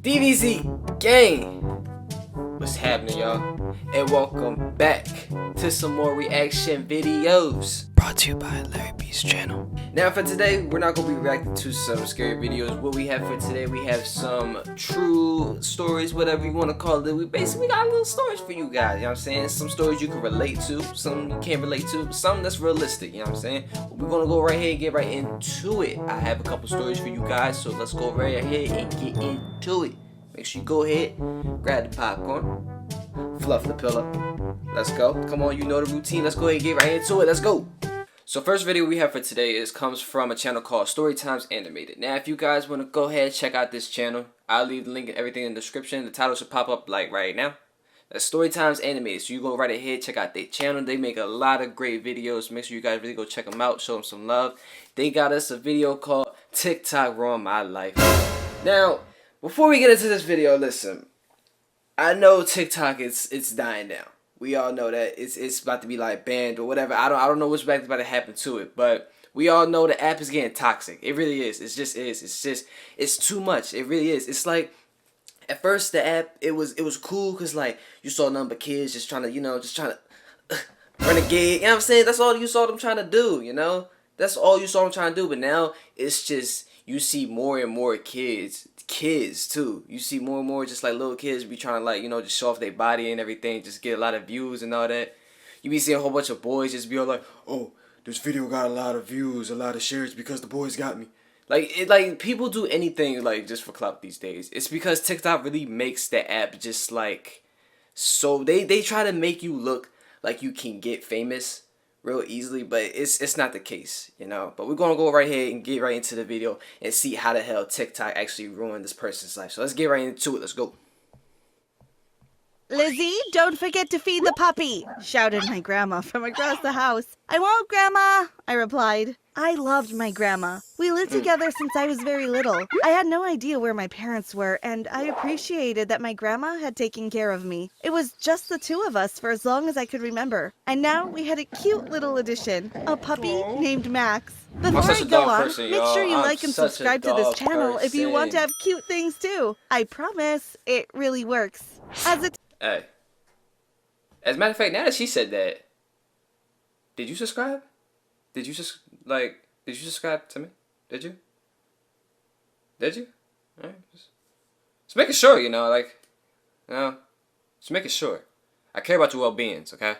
DVZ gang, what's happening, y'all? And welcome back to some more reaction videos brought to you by Larry B's channel. Now for today, we're not gonna be reacting to some scary videos. What we have for today, we have some true stories, whatever you want to call it. We basically got little stories for you guys, you know what I'm saying? Some stories you can relate to, some you can't relate to, some that's realistic, you know what I'm saying? But we're gonna go right here and get right into it. I have a couple stories for you guys, so let's go right ahead and get into it. Make sure you go ahead, grab the popcorn, fluff the pillow. Let's go. Come on, you know the routine. Let's go ahead and get right into it. Let's go. So first video we have for today comes from a channel called Storytimes Animated. Now if you guys want to go ahead check out this channel, I'll leave the link and everything in the description. The title should pop up like right now. That's Storytimes Animated. So you go right ahead, check out their channel. They make a lot of great videos. Make sure you guys really go check them out. Show them some love. They got us a video called TikTok Ruined My Life. Now, before we get into this video, listen. I know TikTok it's dying down. We all know that it's about to be like banned or whatever. I don't know what's about to happen to it, but we all know the app is getting toxic. It really is. It just is. It's too much. It really is. It's like at first the app it was cool because like you saw a number of kids just trying to renegade. You know what I'm saying? That's all you saw them trying to do. You know, that's all you saw them trying to do. But now it's just you see more and more kids too. You see more and more just like little kids be trying to like, just show off their body and everything, just get a lot of views and all that. You be seeing a whole bunch of boys just be all like, oh, this video got a lot of views, a lot of shares because the boys got me. Like people do anything like just for clout these days. It's because TikTok really makes the app just like, so they try to make you look like you can get famous real easily, but it's not the case, But we're gonna go right here and get right into the video and see how the hell TikTok actually ruined this person's life. So let's get right into it. Let's go. Lizzie, don't forget to feed the puppy, shouted my grandma from across the house. I won't, Grandma, I replied. I loved my grandma. We lived together since I was very little. I had no idea where my parents were, and I appreciated that my grandma had taken care of me. It was just the two of us for as long as I could remember. And now we had a cute little addition, a puppy named Max. Before I go on, make sure you like and subscribe to this channel if you want to have cute things too. I promise it really works. Hey. As a matter of fact, now that she said that, did you subscribe? Did you subscribe to me? Did you? Alright. Just making sure, just making sure. I care about your well-beings, okay?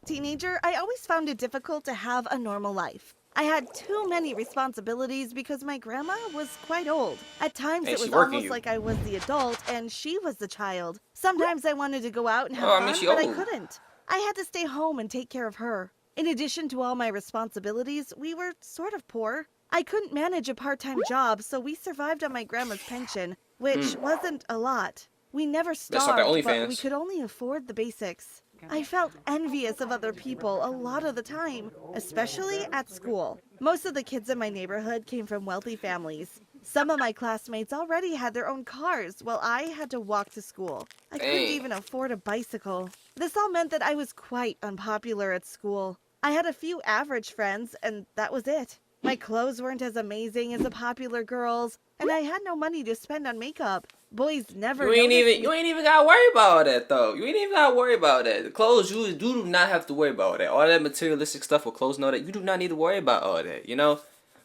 Teenager, I always found it difficult to have a normal life. I had too many responsibilities because my grandma was quite old. At times it was almost like I was the adult and she was the child. Sometimes I wanted to go out and have fun, but I couldn't. I had to stay home and take care of her. In addition to all my responsibilities, we were sort of poor. I couldn't manage a part-time job, so we survived on my grandma's pension, which wasn't a lot. We never starved, but we could only afford the basics. I felt envious of other people a lot of the time, especially at school. Most of the kids in my neighborhood came from wealthy families. Some of my classmates already had their own cars, while I had to walk to school. I couldn't even afford a bicycle. This all meant that I was quite unpopular at school. I had a few average friends, and that was it. My clothes weren't as amazing as the popular girls, and I had no money to spend on makeup. Boys never You ain't even gotta worry about all that though. You ain't even gotta worry about that. The clothes, you do not have to worry about all that. All that materialistic stuff with clothes and all that, you do not need to worry about all that,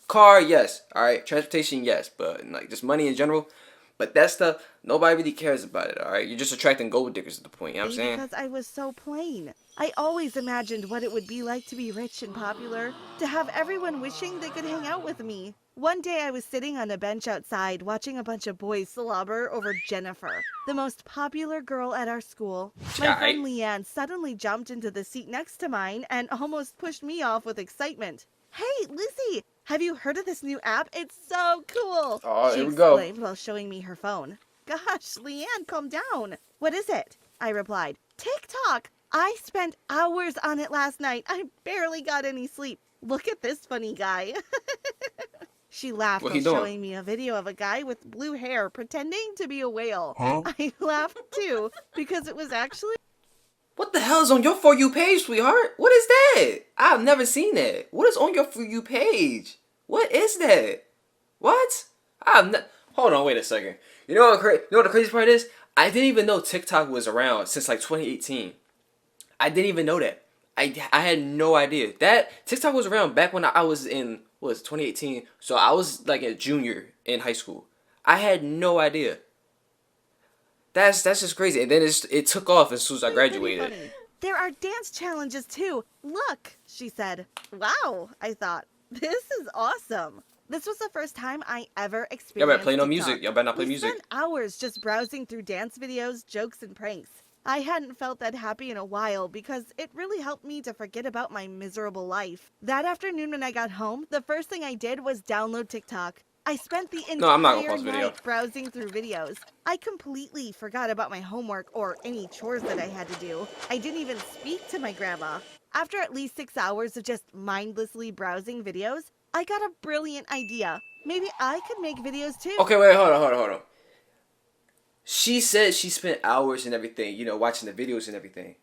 Car, yes. Alright, transportation, yes. But like just money in general. But that stuff, nobody really cares about it, alright? You're just attracting gold diggers at the point, you know what I'm saying? Because I was so plain. I always imagined what it would be like to be rich and popular, to have everyone wishing they could hang out with me. One day I was sitting on a bench outside watching a bunch of boys slobber over Jennifer, the most popular girl at our school. My friend Leanne suddenly jumped into the seat next to mine and almost pushed me off with excitement. Hey, Lizzie, have you heard of this new app? It's so cool. Oh, she here we go. exclaimed while showing me her phone. Gosh, Leanne, calm down. What is it? I replied. TikTok. I spent hours on it last night. I barely got any sleep. Look at this funny guy. She laughed while showing me a video of a guy with blue hair pretending to be a whale. Huh? I laughed too because it was actually... What the hell is on your For You page, sweetheart? What is that? I've never seen that. What is on your For You page? What is that? What? Hold on, wait a second. You know what the crazy part is? I didn't even know TikTok was around since like 2018. I didn't even know that. I had no idea that TikTok was around back when I was in 2018. So I was like a junior in high school. I had no idea. That's just crazy. And then it took off as soon as I graduated. There are dance challenges too. Look, she said. Wow, I thought. This is awesome. This was the first time I ever experienced Y'all better play no TikTok. music. Y'all better not play music. We spent hours just browsing through dance videos, jokes, and pranks. I hadn't felt that happy in a while because it really helped me to forget about my miserable life. That afternoon when I got home, the first thing I did was download TikTok. I spent the entire night browsing through videos. I completely forgot about my homework or any chores that I had to do. I didn't even speak to my grandma. After at least 6 hours of just mindlessly browsing videos, I got a brilliant idea. Maybe I could make videos too. Okay, wait, hold on. She said she spent hours and everything, you know, watching the videos and everything.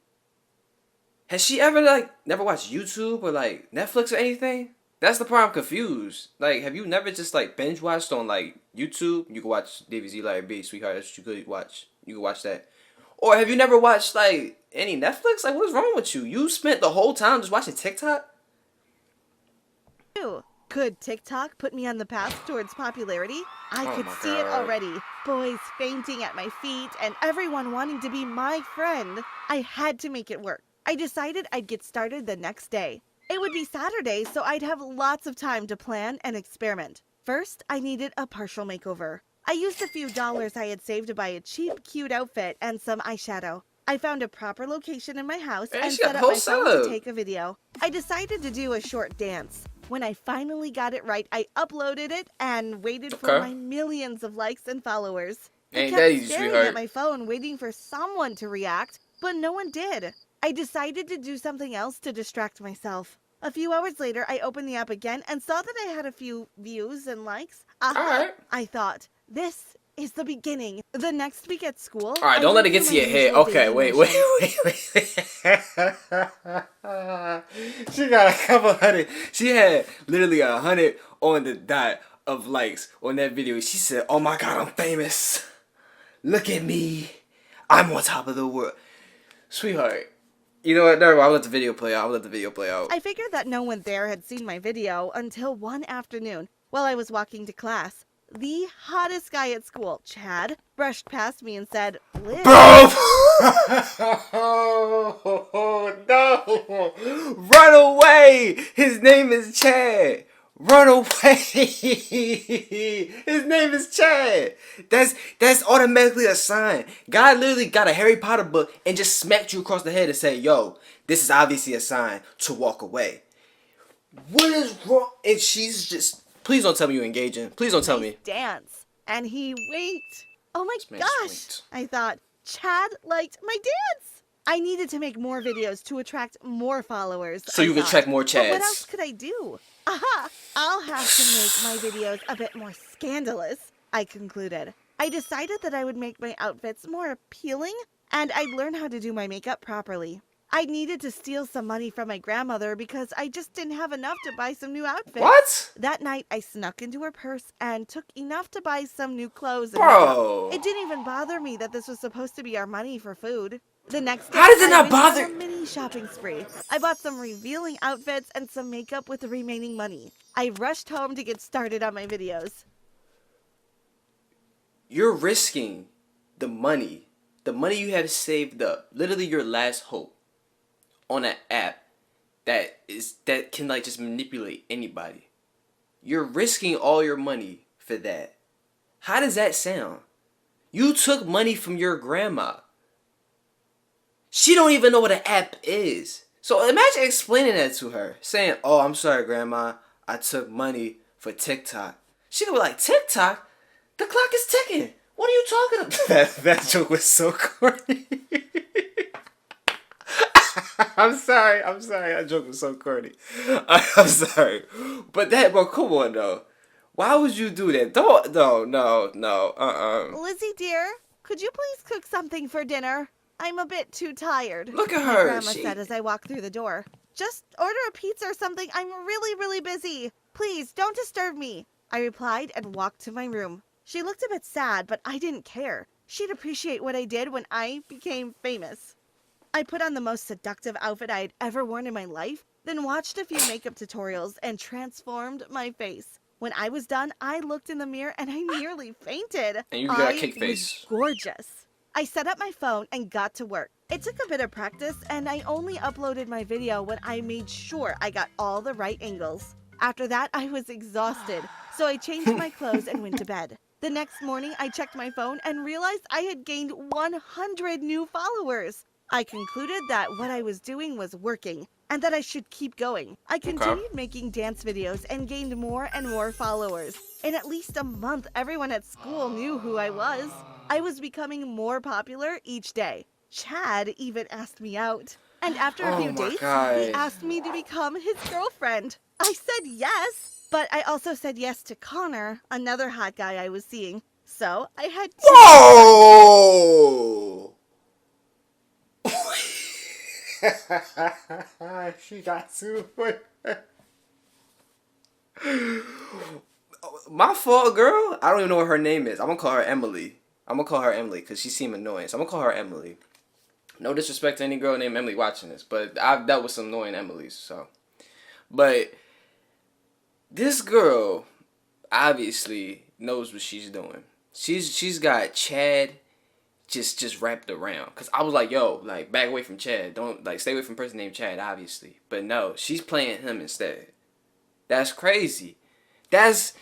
Has she ever, like, never watched YouTube or, like, Netflix or anything? That's the part I'm confused. Like, have you never just, like, binge watched on, like, YouTube? You can watch DBZ Larry B, Sweetheart, that's what you could watch. You can watch that. Or have you never watched, like, any Netflix? Like, what is wrong with you? You spent the whole time just watching TikTok? Could TikTok put me on the path towards popularity? I could see it already. Boys fainting at my feet and everyone wanting to be my friend. I had to make it work. I decided I'd get started the next day. It would be Saturday, so I'd have lots of time to plan and experiment. First, I needed a partial makeover. I used a few dollars I had saved to buy a cheap, cute outfit and some eyeshadow. I found a proper location in my house and set up my phone to take a video. I decided to do a short dance. When I finally got it right, I uploaded it and waited for my millions of likes and followers. I kept staring at my phone waiting for someone to react, but no one did. I decided to do something else to distract myself. A few hours later, I opened the app again and saw that I had a few views and likes. I thought, this is the beginning. The next week at school... Alright, don't let it get to your head. Okay, wait. She got a couple hundred. She had literally 100 on the dot of likes on that video. She said, oh my god, I'm famous. Look at me. I'm on top of the world. Sweetheart. You know what? Never mind. I'll let the video play out. I figured that no one there had seen my video until one afternoon while I was walking to class. The hottest guy at school, Chad, brushed past me and said, Liz. Bro! Oh, no! Run away! His name is Chad! Run away! His name is Chad! That's automatically a sign. God literally got a Harry Potter book and just smacked you across the head and said, yo, this is obviously a sign to walk away. What is wrong? And she's just... Please don't tell me you're engaging. Please don't tell me. Dance. And he winked. Oh my gosh. I thought, Chad liked my dance. I needed to make more videos to attract more followers. So you could attract more Chads. But what else could I do? Aha! I'll have to make my videos a bit more scandalous, I concluded. I decided that I would make my outfits more appealing, and I'd learn how to do my makeup properly. I needed to steal some money from my grandmother because I just didn't have enough to buy some new outfits. What? That night, I snuck into her purse and took enough to buy some new clothes. And bro! It didn't even bother me that this was supposed to be our money for food. The next day, how does it not bother? A mini shopping spree. I bought some revealing outfits and some makeup with the remaining money. I rushed home to get started on my videos. You're risking the money you have saved up, literally your last hope, on an app that can like just manipulate anybody. You're risking all your money for that. How does that sound? You took money from your grandma. She don't even know what an app is. So imagine explaining that to her, saying, oh, I'm sorry, grandma, I took money for TikTok. She could be like, TikTok? The clock is ticking. What are you talking about? That joke was so corny. I'm sorry. That joke was so corny. I'm sorry. But bro, come on, though. Why would you do that? No. Lizzie, dear, could you please cook something for dinner? I'm a bit too tired. Look at her. My grandma said as I walked through the door. Just order a pizza or something. I'm really, really busy. Please, don't disturb me. I replied and walked to my room. She looked a bit sad, but I didn't care. She'd appreciate what I did when I became famous. I put on the most seductive outfit I had ever worn in my life, then watched a few makeup tutorials and transformed my face. When I was done, I looked in the mirror and I nearly fainted. And you got a cake face. I was gorgeous. I set up my phone and got to work. It took a bit of practice, and I only uploaded my video when I made sure I got all the right angles. After that, I was exhausted, so I changed my clothes and went to bed. The next morning, I checked my phone and realized I had gained 100 new followers. I concluded that what I was doing was working, and that I should keep going. I continued making dance videos and gained more and more followers. In at least a month, everyone at school knew who I was. I was becoming more popular each day. Chad even asked me out. And after a few dates, he asked me to become his girlfriend. I said yes, but I also said yes to Connor, another hot guy I was seeing. So I had two. Whoa! She got two. My fault, girl. I don't even know what her name is. I'm gonna call her Emily. Because she seemed annoying. So I'm gonna call her Emily. No disrespect to any girl named Emily watching this, but I've dealt with some annoying Emilys, so. But this girl obviously knows what she's doing. She's got Chad just wrapped around. Cause I was like, yo, like back away from Chad. Don't like stay away from a person named Chad, obviously. But no, she's playing him instead. That's crazy. That's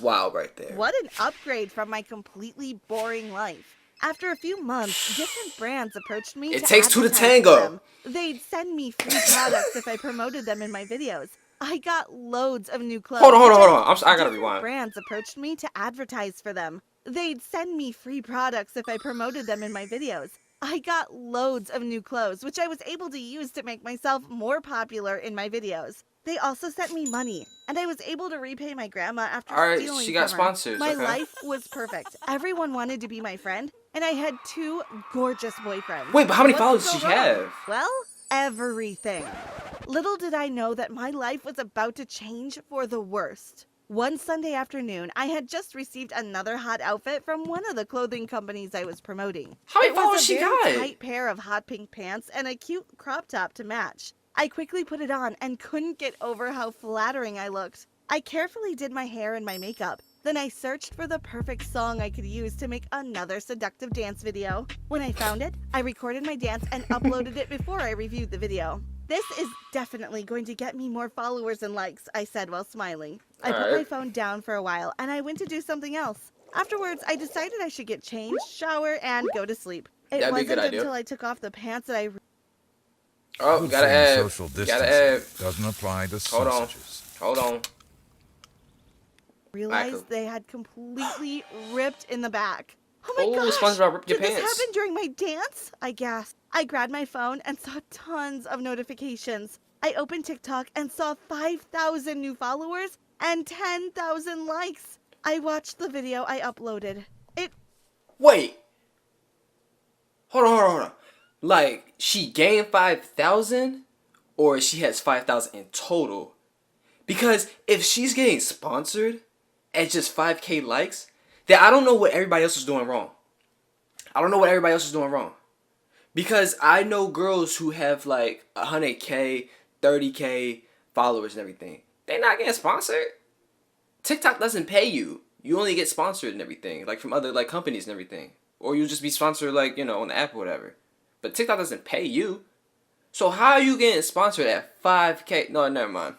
wild right there. What an upgrade from my completely boring life. After a few months, different brands approached me. It takes two to tango. They'd send me free products if I promoted them in my videos. I got loads of new clothes. Hold on. I gotta rewind. Brands approached me to advertise for them. They'd send me free products if I promoted them in my videos. I got loads of new clothes, which I was able to use to make myself more popular in my videos. They also sent me money, and I was able to repay my grandma after stealing she got from her. sponsors. My life was perfect. Everyone wanted to be my friend, and I had 2 gorgeous boyfriends. Wait, but how many followers did she have? Well, everything. Little did I know that my life was about to change for the worst. One Sunday afternoon, I had just received another hot outfit from one of the clothing companies I was promoting. How many followers she got? It was a very tight pair of hot pink pants and a cute crop top to match. I quickly put it on and couldn't get over how flattering I looked. I carefully did my hair and my makeup. Then I searched for the perfect song I could use to make another seductive dance video. When I found it, I recorded my dance and uploaded it before I reviewed the video. This is definitely going to get me more followers and likes, I said while smiling. I put my phone down for a while and I went to do something else. Afterwards, I decided I should get changed, shower, and go to sleep. It wasn't until I took off the pants that I... Oh, gotta add. Doesn't apply to sausages. Hold on. Realized they had completely ripped in the back. Oh my gosh! SpongeBob ripped your pants. pants. Did this happen during my dance? I gasped. I grabbed my phone and saw tons of notifications. I opened TikTok and saw 5,000 new followers and 10,000 likes. I watched the video I uploaded. Wait. Hold on. Like, she gained 5,000? Or she has 5,000 in total? Because if she's getting sponsored at just 5K likes, then I don't know what everybody else is doing wrong. Because I know girls who have like 100K, 30K followers and everything. They're not getting sponsored. TikTok doesn't pay you. You only get sponsored and everything, like from other like companies and everything. Or you'll just be sponsored like, you know, on the app or whatever. But TikTok doesn't pay you. So how are you getting sponsored at 5K? No, never mind.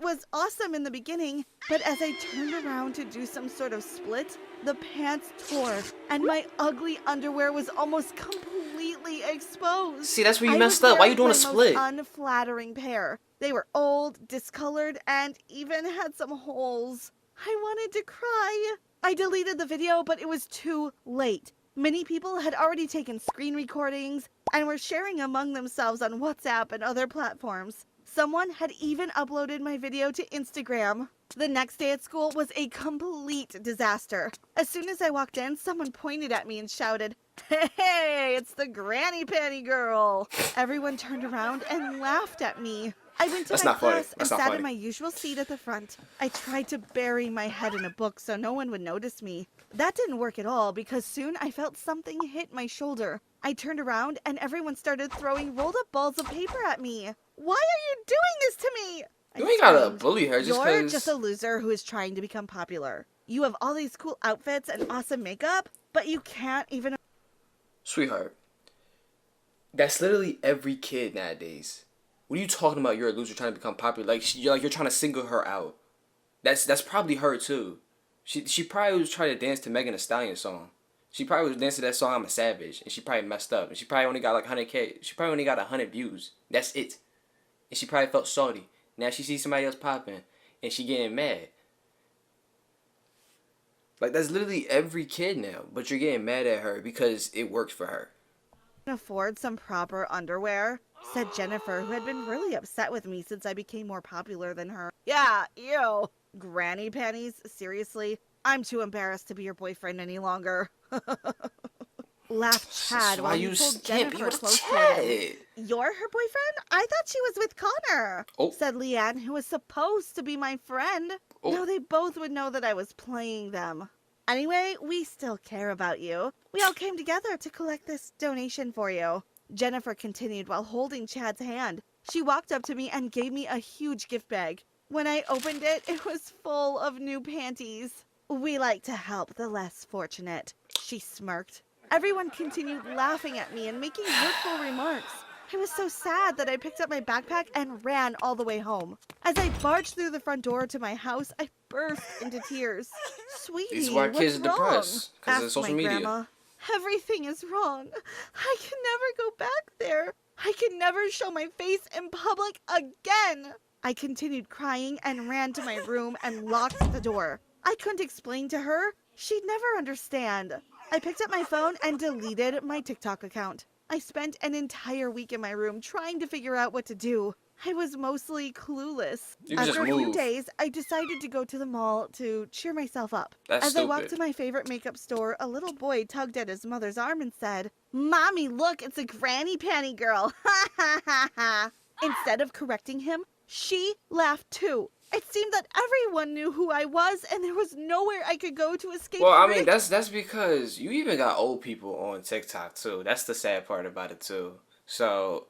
Was awesome in the beginning, but as I turned around to do some sort of split, the pants tore and my ugly underwear was almost completely exposed. See, that's where you messed up. Why are you doing a split? Most unflattering pair. They were old, discolored, and even had some holes. I wanted to cry. I deleted the video, but it was too late. Many people had already taken screen recordings and were sharing among themselves on WhatsApp and other platforms. Someone had even uploaded my video to Instagram. The next day at school was a complete disaster. As soon as I walked in, someone pointed at me and shouted, "Hey, it's the granny panty girl." Everyone turned around and laughed at me. I went to my class and sat in my usual seat at the front. I tried to bury my head in a book so no one would notice me. That didn't work at all because soon I felt something hit my shoulder. I turned around and everyone started throwing rolled up balls of paper at me. Why are you doing this to me? You ain't gotta bully her just because. You're just a loser who is trying to become popular. You have all these cool outfits and awesome makeup, but you can't even... Sweetheart, that's literally every kid nowadays. What are you talking about? You're a loser trying to become popular. Like you're trying to single her out. That's probably her too. She probably was trying to dance to Megan Thee Stallion song. She probably was dancing to that song I'm a Savage, and she probably messed up. And she probably only got like 100K. She probably only got 100 views. That's it. And she probably felt salty. Now she sees somebody else popping, and she getting mad. Like that's literally every kid now. But you're getting mad at her because it works for her. Afford some proper underwear, said Jennifer, who had been really upset with me since I became more popular than her. Yeah, ew. Granny panties? Seriously? I'm too embarrassed to be your boyfriend any longer. Laughed Chad while he pulled Jennifer close toward him. You're her boyfriend? I thought she was with Connor, said Leanne, who was supposed to be my friend. Now they both would know that I was playing them. Anyway, we still care about you. We all came together to collect this donation for you. Jennifer continued while holding Chad's hand. She walked up to me and gave me a huge gift bag. When I opened it, it was full of new panties. We like to help the less fortunate, she smirked. Everyone continued laughing at me and making hurtful remarks. I was so sad that I picked up my backpack and ran all the way home. As I barged through the front door to my house, I burst into tears. Sweetie, what's wrong? Asked my grandma. Everything is wrong. I can never go back there. I can never show my face in public again. I continued crying and ran to my room and locked the door. I couldn't explain to her. She'd never understand. I picked up my phone and deleted my TikTok account. I spent an entire week in my room trying to figure out what to do. I was mostly clueless. After a few days, I decided to go to the mall to cheer myself up. As I walked to my favorite makeup store, a little boy tugged at his mother's arm and said, "Mommy, look, it's a granny panty girl. Ha ha ha ha." Instead of correcting him, she laughed too. It seemed that everyone knew who I was, and there was nowhere I could go to escape. Well, I mean, that's because you even got old people on TikTok too. That's the sad part about it too. So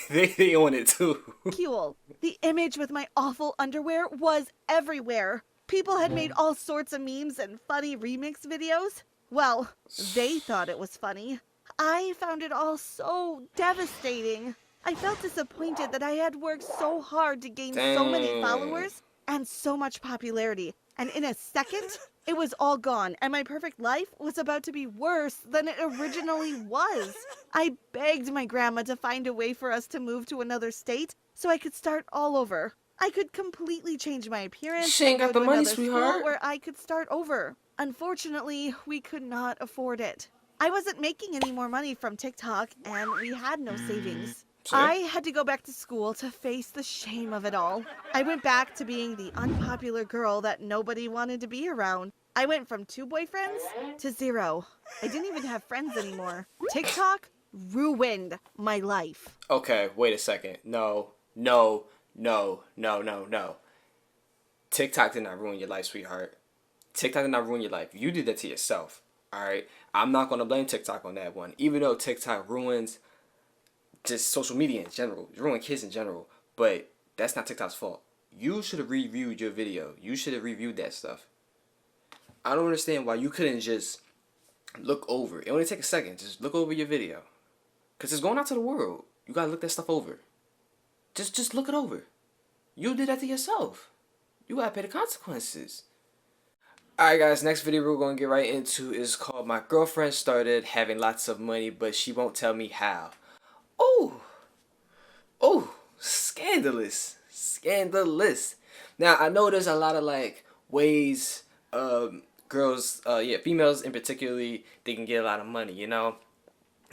they own it too. The image with my awful underwear was everywhere. People had made all sorts of memes and funny remix videos. Well, they thought it was funny. I found it all so devastating. I felt disappointed that I had worked so hard to gain so many followers and so much popularity. And in a second, it was all gone, and my perfect life was about to be worse than it originally was. I begged my grandma to find a way for us to move to another state so I could start all over. I could completely change my appearance. She ain't got the money, sweetheart. Where I could start over. Unfortunately, we could not afford it. I wasn't making any more money from TikTok, and we had no savings. I had to go back to school to face the shame of it all. I went back to being the unpopular girl that nobody wanted to be around. I went from 2 boyfriends to 0. I didn't even have friends anymore. TikTok ruined my life. Okay, wait a second. No. TikTok did not ruin your life, sweetheart. TikTok did not ruin your life. You did that to yourself. Alright? I'm not going to blame TikTok on that one. Even though TikTok ruins just social media in general, ruin kids in general, but that's not TikTok's fault. You should have reviewed your video. You should have reviewed that stuff. I don't understand why you couldn't just look over. It only take a second. Just look over your video, cause it's going out to the world. You gotta look that stuff over. Just look it over. You did that to yourself. You gotta pay the consequences. Alright guys, next video we're gonna get right into is called "My Girlfriend Started Having Lots of Money, but She Won't Tell Me How." Oh, scandalous. Now, I know there's a lot of, like, ways girls, females in particularly, they can get a lot of money, you know?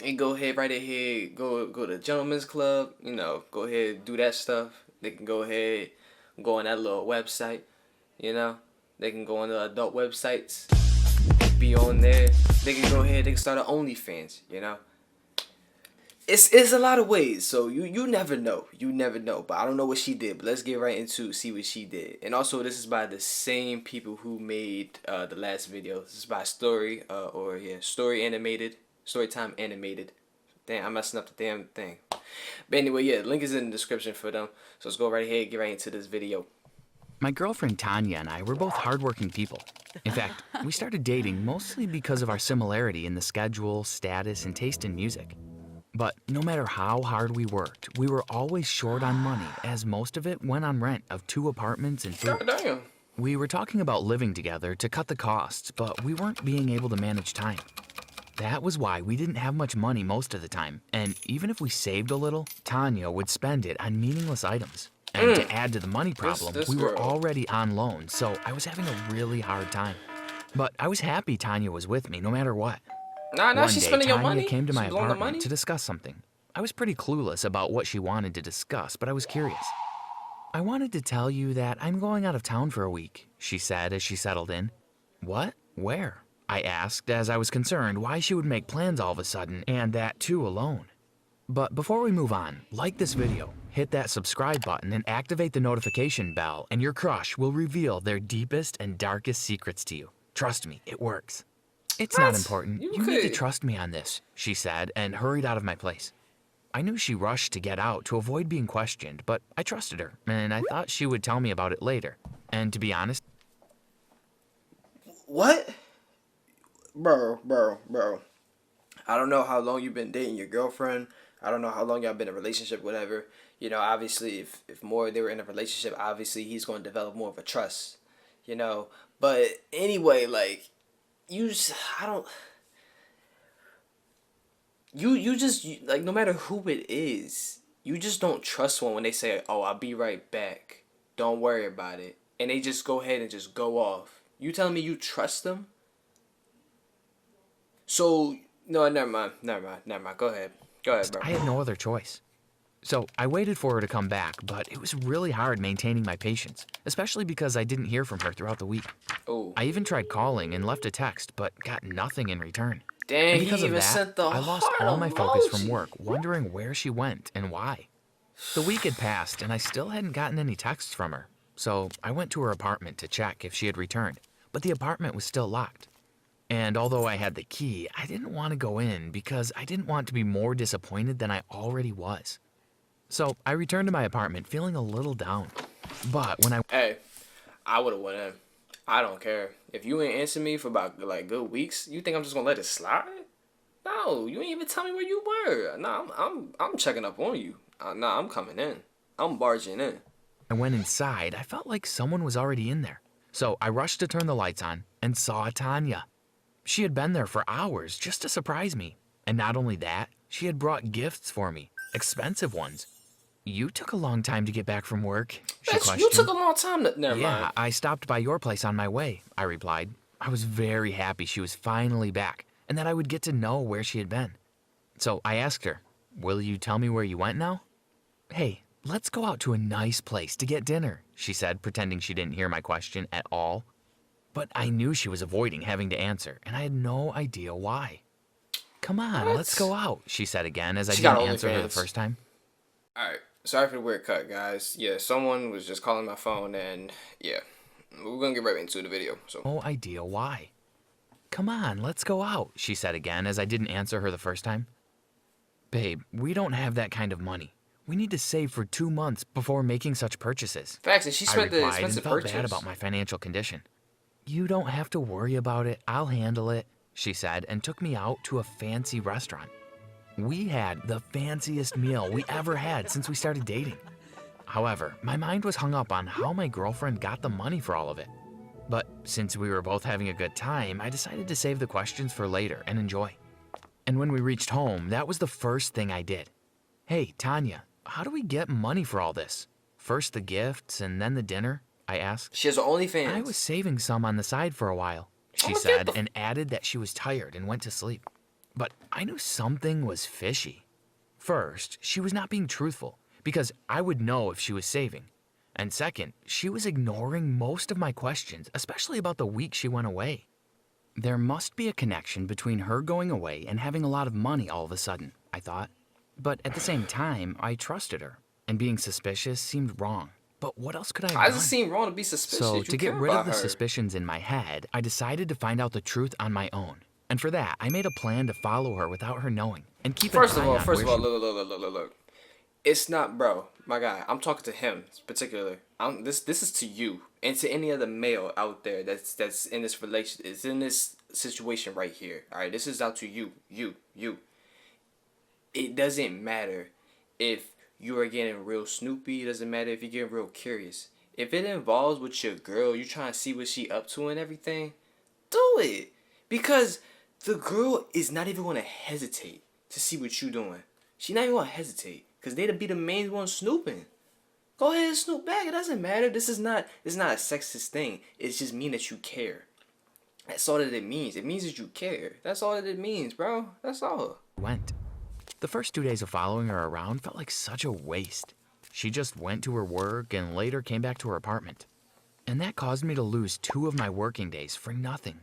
And go ahead, right ahead, go to Gentleman's Club, you know, go ahead and do that stuff. They can go ahead, go on that little website, you know? They can go on the adult websites, be on there. They can go ahead, they can start an OnlyFans, you know? It's a lot of ways, so you never know. You never know. But I don't know what she did. But let's get right into see what she did. And also, this is by the same people who made the last video. This is by Story Storytime Animated. Damn, I'm messing up the damn thing. But anyway, yeah, link is in the description for them. So let's go right ahead, get right into this video. My girlfriend Tanya and I were both hardworking people. In fact, we started dating mostly because of our similarity in the schedule, status, and taste in music. But no matter how hard we worked, we were always short on money, as most of it went on rent of 2 apartments and food. Damn. We were talking about living together to cut the costs, but we weren't being able to manage time. That was why we didn't have much money most of the time, and even if we saved a little, Tanya would spend it on meaningless items. And to add to the money problem, we were already on loan, so I was having a really hard time. But I was happy Tanya was with me no matter what. Nah, she's spending your money. Tanya came to my apartment to discuss something. I was pretty clueless about what she wanted to discuss, but I was curious. I wanted to tell you that I'm going out of town for a week, she said as she settled in. What? Where? I asked as I was concerned why she would make plans all of a sudden, and that too alone. But before we move on, like this video, hit that subscribe button and activate the notification bell, and your crush will reveal their deepest and darkest secrets to you. Trust me, it works. It's not important. You need to trust me on this, she said, and hurried out of my place. I knew she rushed to get out to avoid being questioned, but I trusted her, and I thought she would tell me about it later. And to be honest... What? Bro. I don't know how long you've been dating your girlfriend. I don't know how long y'all been in a relationship, whatever. You know, obviously, if more they were in a relationship, obviously he's going to develop more of a trust, you know. But anyway, like, you just like, no matter who it is, you just don't trust one when they say, oh, I'll be right back. Don't worry about it. And they just go ahead and just go off. You telling me you trust them? So, no, never mind. Go ahead, bro. I had no other choice. So I waited for her to come back, but it was really hard maintaining my patience, especially because I didn't hear from her throughout the week. Oh. I even tried calling and left a text, but got nothing in return. Dang, and because he of even that, sent the I lost all my focus from work, wondering where she went and why. The week had passed, and I still hadn't gotten any texts from her. So I went to her apartment to check if she had returned, but the apartment was still locked. And although I had the key, I didn't want to go in because I didn't want to be more disappointed than I already was. So I returned to my apartment feeling a little down. But when Hey, I would have went in. I don't care. If you ain't answer me for about, like, good weeks, you think I'm just gonna let it slide? No, you ain't even tell me where you were. Nah, I'm checking up on you. Nah, I'm coming in. I'm barging in. I went inside, I felt like someone was already in there. So I rushed to turn the lights on and saw Tanya. She had been there for hours just to surprise me. And not only that, she had brought gifts for me, expensive ones. You took a long time to get back from work, she questioned. You took a long time to... Never mind. Yeah, I stopped by your place on my way, I replied. I was very happy she was finally back and that I would get to know where she had been. So I asked her, will you tell me where you went now? Hey, let's go out to a nice place to get dinner, she said, pretending she didn't hear my question at all. But I knew she was avoiding having to answer, and I had no idea why. Come on, let's go out, she said again as I didn't answer her the first time. Alright, sorry for the weird cut, guys. Yeah, someone was just calling my phone, and yeah, we're gonna get right into the video. So. No idea why. Come on, let's go out, she said again as I didn't answer her the first time. Babe, we don't have that kind of money. We need to save for 2 months before making such purchases. Facts, and she spent the expensive purchase. I felt bad about my financial condition. You don't have to worry about it. I'll handle it, she said, and took me out to a fancy restaurant. We had the fanciest meal we ever had since we started dating. However, my mind was hung up on how my girlfriend got the money for all of it. But since we were both having a good time, I decided to save the questions for later and enjoy. And when we reached home, that was the first thing I did. Hey, Tanya, how do we get money for all this? First the gifts and then the dinner? I asked. She has OnlyFans. I was saving some on the side for a while, she said, and added that she was tired and went to sleep. But I knew something was fishy. First, she was not being truthful, because I would know if she was saving. And second, she was ignoring most of my questions, especially about the week she went away. There must be a connection between her going away and having a lot of money all of a sudden, I thought. But at the same time, I trusted her, and being suspicious seemed wrong. But what else could I have Why done? does it seem wrong to be suspicious? So, You to get care rid of about the her. suspicions in my head, I decided to find out the truth on my own. And for that, I made a plan to follow her without her knowing, and keep an eye on First of all, where look. It's not, bro, my guy. I'm talking to him particular. This is to you and to any other male out there that's in this relation, is in this situation right here. All right, this is out to you. It doesn't matter if you are getting real snoopy. It doesn't matter if you're getting real curious. If it involves with your girl, you trying to see what she up to and everything, do it. Because the girl is not even going to hesitate to see what you doing. She not even going to hesitate. Because they'd be the main one snooping. Go ahead and snoop back. It doesn't matter. It's not a sexist thing. It's just mean that you care. That's all that it means. It means that you care. That's all that it means, bro. That's all. went. The first 2 days of following her around felt like such a waste. She just went to her work and later came back to her apartment. And that caused me to lose 2 of my working days for nothing.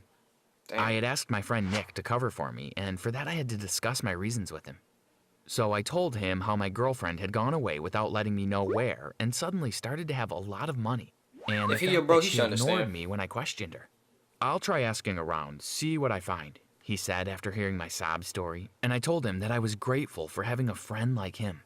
Damn. I had asked my friend Nick to cover for me, and for that I had to discuss my reasons with him. So I told him how my girlfriend had gone away without letting me know where and suddenly started to have a lot of money. And If the he your fact bro, that he she should ignored understand. me when I questioned her. I'll try asking around, see what I find, he said after hearing my sob story, and I told him that I was grateful for having a friend like him.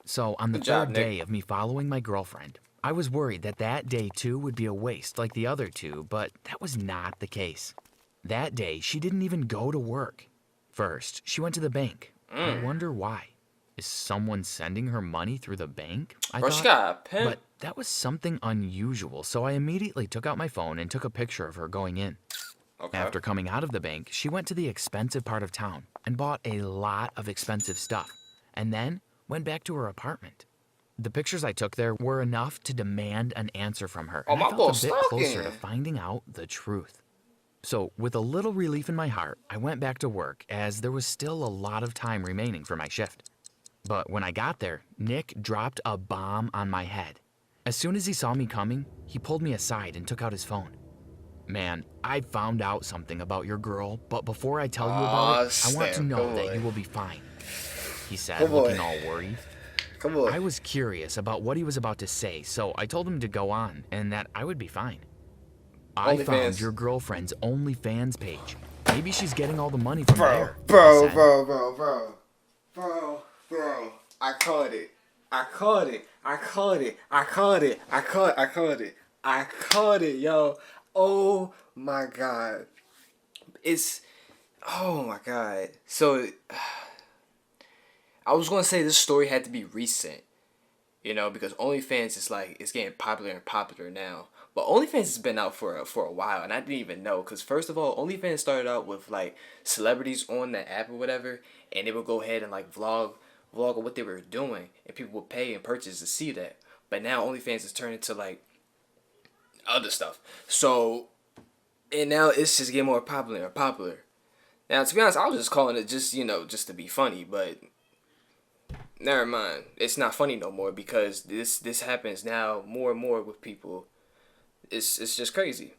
So on the Good job, third Nick. day of me following my girlfriend, I was worried that day too would be a waste like the other 2, but that was not the case. That day, she didn't even go to work. First, she went to the bank. I wonder why. Is someone sending her money through the bank? I Bro, thought, she got a pen. but that was something unusual, so I immediately took out my phone and took a picture of her going in. Okay. After coming out of the bank, she went to the expensive part of town and bought a lot of expensive stuff, and then went back to her apartment. The pictures I took there were enough to demand an answer from her, Oh, and my I felt boy's a bit closer to stalking. finding out the truth. So, with a little relief in my heart, I went back to work as there was still a lot of time remaining for my shift. But when I got there, Nick dropped a bomb on my head. As soon as he saw me coming, he pulled me aside and took out his phone. Man, I found out something about your girl, but before I tell you about it, I want to Stan, know come that on. you will be fine, he said, Come on. looking all worried. Come on. I was curious about what he was about to say, so I told him to go on and that I would be fine. I found OnlyFans. your girlfriend's OnlyFans page. Maybe she's getting all the money from Bro, there. bro, he said. bro. I caught it. I caught it, yo. Oh my god. Oh my god. So, I was gonna say this story had to be recent. You know, because OnlyFans is like, it's getting popular and popular now. But OnlyFans has been out for a while, and I didn't even know. Because first of all, OnlyFans started out with like celebrities on the app or whatever, and they would go ahead and like vlog of what they were doing, and people would pay and purchase to see that. But now OnlyFans has turned into like other stuff. So, and now it's just getting more popular and popular. Now, to be honest, I was just calling it just to be funny, but never mind. It's not funny no more because this happens now more and more with people. It's just crazy.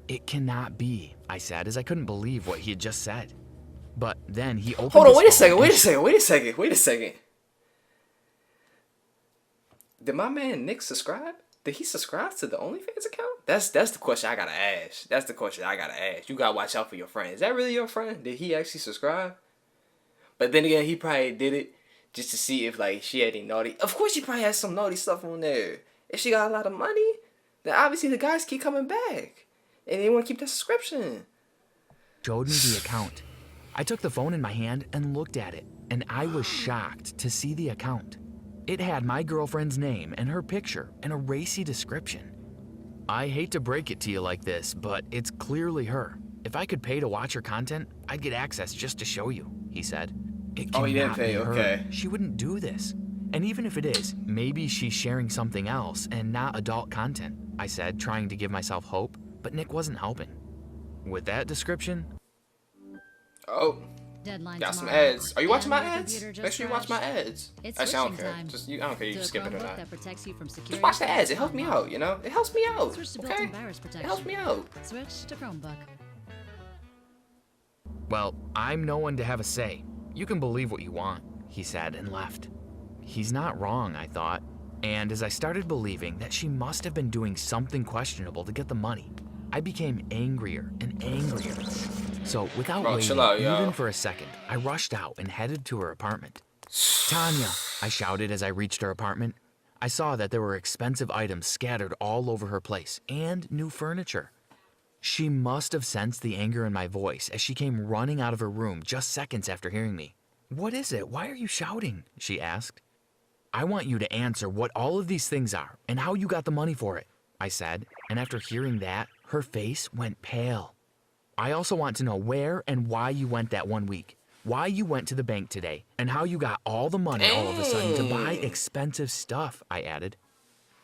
It cannot be, I said, as I couldn't believe what he had just said. But then he opened Hold on, his wait a phone second. Did my man Nick subscribe? Did he subscribe to the OnlyFans account? That's the question I gotta ask. You gotta watch out for your friend. Is that really your friend? Did he actually subscribe? But then again, he probably did it just to see if like she had any naughty. Of course, she probably has some naughty stuff on there. If she got a lot of money, then obviously the guys keep coming back, and they want to keep that subscription. showed me the account. I took the phone in my hand and looked at it, and I was shocked to see the account. It had my girlfriend's name and her picture and a racy description. I hate to break it to you like this, but it's clearly her. If I could pay to watch her content, I'd get access just to show you, he said. It Oh, he didn't cannot pay, be her. okay. She wouldn't do this. And even if it is, maybe she's sharing something else and not adult content, I said, trying to give myself hope, but Nick wasn't helping. With that description, Oh, Deadline got some tomorrow. ads. Are you watching my And your ads? computer just Make sure you watch my crashed. ads. It's Actually, I don't switching care. time. I don't care. You To just a skip it or Chromebook not. that protects you from Just security watch the threats ads. It helps me online. out. You know, it helps me out. Switch to Okay, built-in virus protection. it helps me out. Switch to Chromebook. well, I'm no one to have a say, You can believe what you want, he said and left. He's not wrong, I thought. And as I started believing that she must have been doing something questionable to get the money, I became angrier and angrier. So without waiting even for a second, I rushed out and headed to her apartment. Tanya, I shouted as I reached her apartment. I saw that there were expensive items scattered all over her place and new furniture. She must have sensed the anger in my voice as she came running out of her room just seconds after hearing me. What is it? Why are you shouting? She asked. I want you to answer what all of these things are and how you got the money for it, I said, and after hearing that, her face went pale. I also want to know where and why you went that 1 week, why you went to the bank today, and how you got all the money all of a sudden to buy expensive stuff, I added.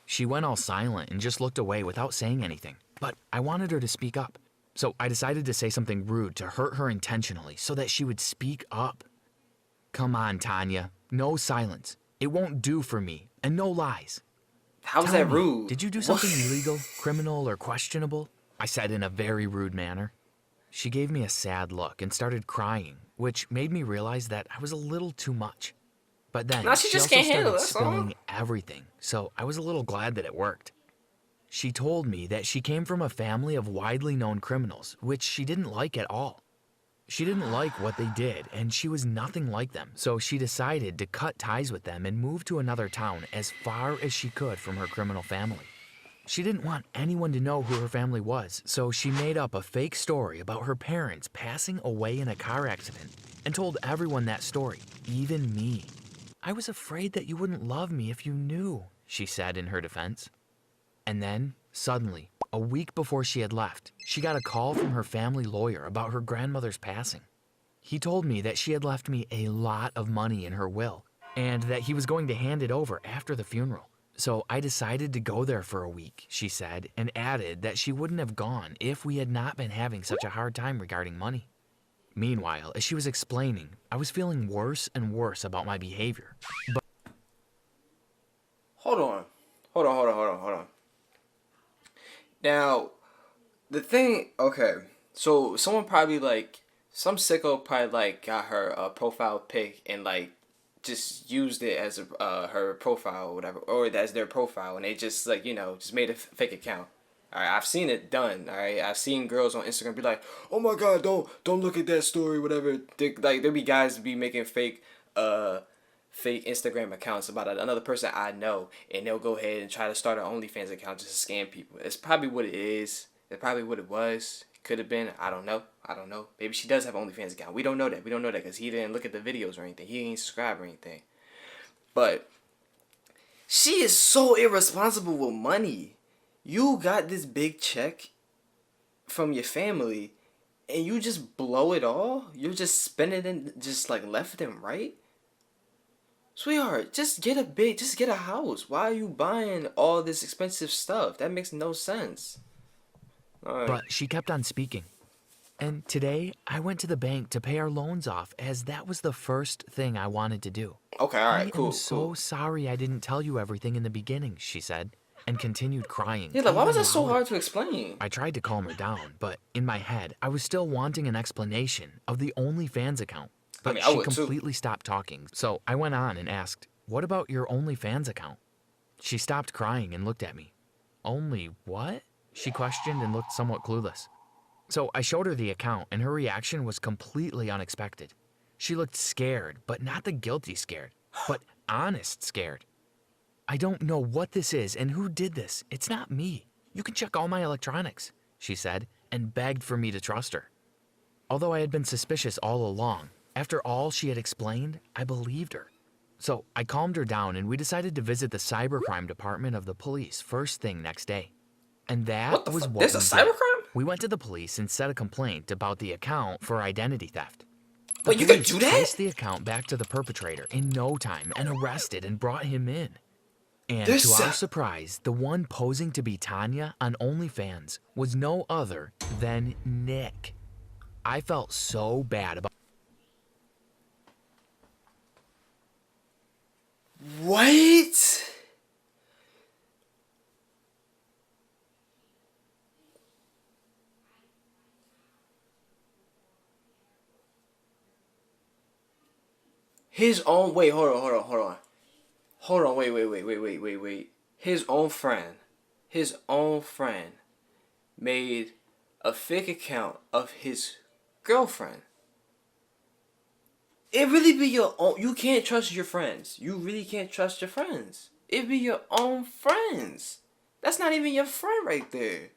She went all silent and just looked away without saying anything, but I wanted her to speak up. So I decided to say something rude to hurt her intentionally so that she would speak up. Come on, Tanya, no silence. It won't do for me, and no lies. How's that rude? Did you do something illegal, criminal, or questionable? I said in a very rude manner. She gave me a sad look and started crying, which made me realize that I was a little too much. But then she just also started spilling everything, so I was a little glad that it worked. She told me that she came from a family of widely known criminals, which she didn't like at all. She didn't like what they did, and she was nothing like them, so she decided to cut ties with them and move to another town as far as she could from her criminal family. She didn't want anyone to know who her family was, so she made up a fake story about her parents passing away in a car accident and told everyone that story, even me. I was afraid that you wouldn't love me if you knew, she said in her defense. And then, suddenly, a week before she had left, she got a call from her family lawyer about her grandmother's passing. He told me that she had left me a lot of money in her will, and that he was going to hand it over after the funeral. So I decided to go there for a week, she said, and added that she wouldn't have gone if we had not been having such a hard time regarding money. Meanwhile, as she was explaining, I was feeling worse and worse about my behavior. But Hold on. Now, the thing, okay, so someone probably like, some sicko probably like got her profile pic and like just used it as her profile or whatever, or as their profile, and they just like, just made a fake account. All right, I've seen it done. All right, I've seen girls on Instagram be like, "Oh my God, don't look at that story, whatever." There be guys be making fake Instagram accounts about another person I know, and they'll go ahead and try to start an OnlyFans account just to scam people. It's probably what it is. It's probably what it was. Could have been. I don't know. Maybe she does have an OnlyFans account. We don't know that because he didn't look at the videos or anything. He didn't subscribe or anything. But she is so irresponsible with money. You got this big check from your family, and you just blow it all? You just spend it in just like left and right? Sweetheart, just get a house. Why are you buying all this expensive stuff? That makes no sense. But she kept on speaking. And today, I went to the bank to pay our loans off, as that was the first thing I wanted to do. Okay, all right, cool. I'm so sorry I didn't tell you everything in the beginning, she said, and continued crying. Yeah, like, why was that so hard to explain? I tried to calm her down, but in my head, I was still wanting an explanation of the OnlyFans account. But she completely stopped talking, so I went on and asked, "What about your OnlyFans account?" She stopped crying and looked at me. "Only what?" she questioned and looked somewhat clueless. So I showed her the account, and her reaction was completely unexpected. She looked scared, but not the guilty scared, but honest scared. "I don't know what this is and who did this. It's not me. You can check all my electronics," she said, and begged for me to trust her. Although I had been suspicious all along, after all she had explained, I believed her. So I calmed her down, and we decided to visit the cybercrime department of the police first thing next day. And that was what There's a cybercrime? We went to the police and set a complaint about the account for identity theft. Wait, you could do that? Traced the account back to the perpetrator in no time and arrested and brought him in. And to our surprise, the one posing to be Tanya on OnlyFans was no other than Nick. I felt so bad about... What? His own, wait, hold on, wait. His own friend made a fake account of his girlfriend. It really be your own. You can't trust your friends. You really can't trust your friends. It be your own friends. That's not even your friend right there.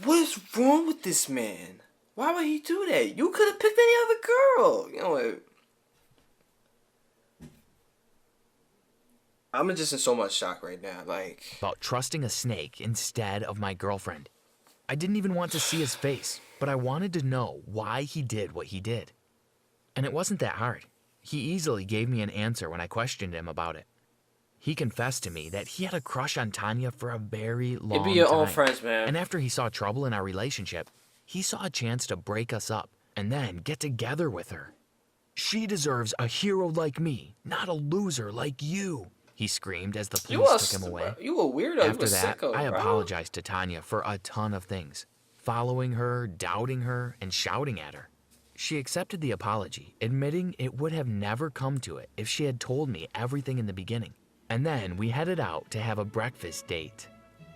What is wrong with this man? Why would he do that? You could have picked any other girl. You know what? I'm just in so much shock right now. Like, about trusting a snake instead of my girlfriend. I didn't even want to see his face, but I wanted to know why he did what he did. And it wasn't that hard. He easily gave me an answer when I questioned him about it. He confessed to me that he had a crush on Tanya for a very long time. It be your own friends, man. And after he saw trouble in our relationship, he saw a chance to break us up and then get together with her. She deserves a hero like me, not a loser like you, he screamed as the police took him away. You a weirdo. After you a that, sicko, I bro. apologized to Tanya for a ton of things. Following her, doubting her, and shouting at her. She accepted the apology, admitting it would have never come to it if she had told me everything in the beginning. And then we headed out to have a breakfast date.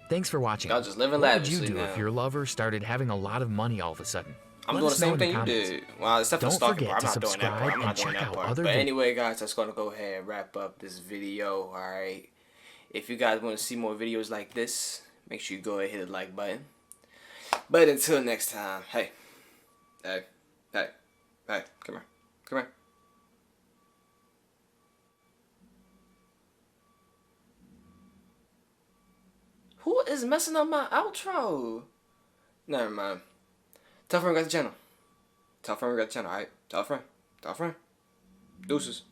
Thanks for watching. Y'all just living What would you lavishly do now. if your lover started having a lot of money all of a sudden? I'm Let doing the us know same in the thing you comments. did. Well, except for Don't stalking, forget bro. I'm to not doing that part. subscribe I'm not and doing check that out part. other But videos. anyway, guys, that's gonna go ahead and wrap up this video. All right. If you guys want to see more videos like this, make sure you go ahead and hit the like button. But until next time, hey, come here. Who is messing up my outro? Never mind. Tell a friend we got the channel. Alright? Tell a friend. Deuces.